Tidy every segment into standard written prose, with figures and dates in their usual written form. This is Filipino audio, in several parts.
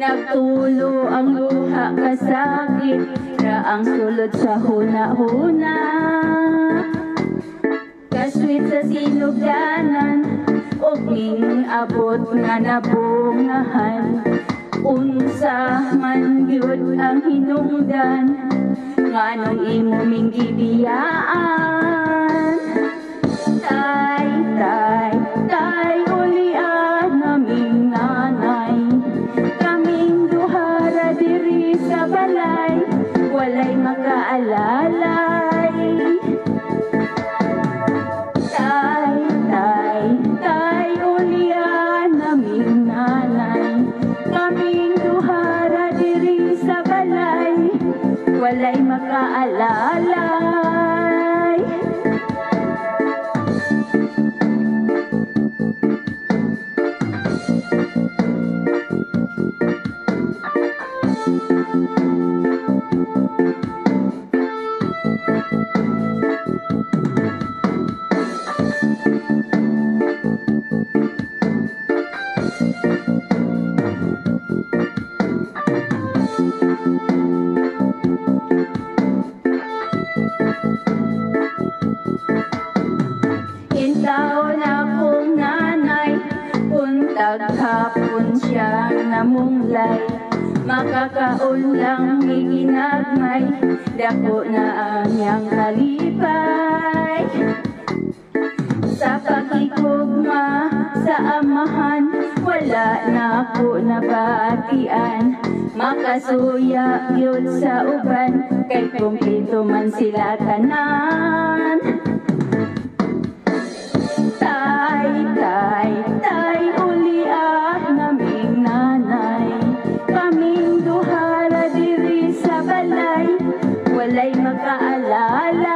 Nagtulo ang luha kasakit, raang sulod sa huna-huna. Kaswit sa sinugdanan, uging abot nga nabungahan. Unsa man gyud ang hinungdan, nganong imo ming gibiyaan. Tay, tay, tay, ulian naming nanay. Kaming duhara diri sa balay, walay makaalalay. Tay, tay, tay, ulian naming nanay. Kaming duhara diri sa balay, walay makaalalay. Hapon siyang namunglay, makakaon lang iginagmay, dako na ang iyang kalipay. Sa pagkikugma sa amahan, wala na ako nabatian. Makasuya yun sa uban, kay kumpleto man sila tanan. Tay, tay, tay, ulian naming nanay. Kaming duhara diri sa balay, walay makaalalay.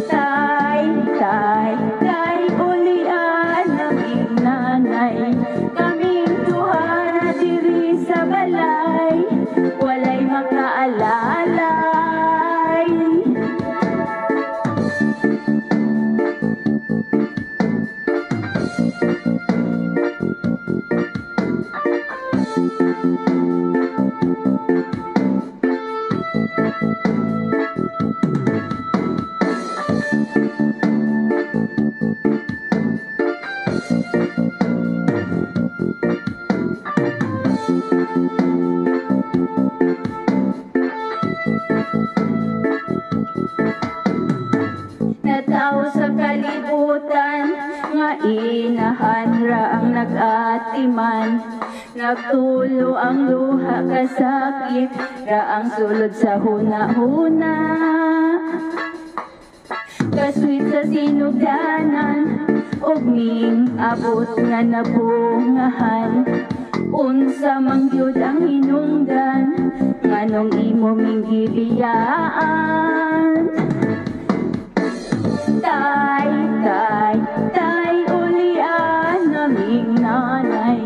Tay, tay, tay, ulian naming nanay. Kaming duhara diri sa balay, walay makaalalay. Nataw sa kalibutan, nga inahan ra ang nag-atiman. Nagtulo ang luha kasakit, ra ang sulod sa huna-huna. Kaswit sa sinugdanan, ugning abot nga nabungahan. Unsa man gyud ang hinungdan, nganong imo ming gibiyaan. Tay, tay, tay, ulian naming nanay.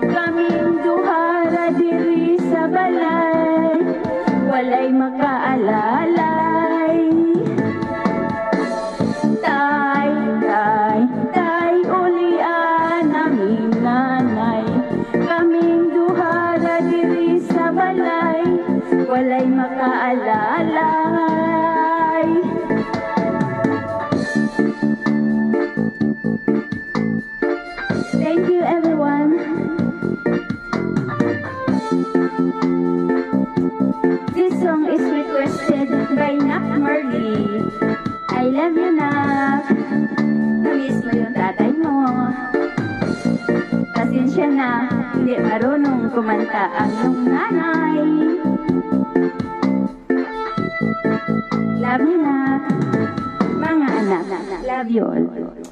Kaming duhara diri sa balay, walay makaalalay. Thank you, everyone. This song is requested by Nak Marley. I love you, Nak. Namiss mo yung tatay mo. Pasensya na, hindi marunong kumanta ang iyong nanay. Love you, Nak. Mga anak, love you all.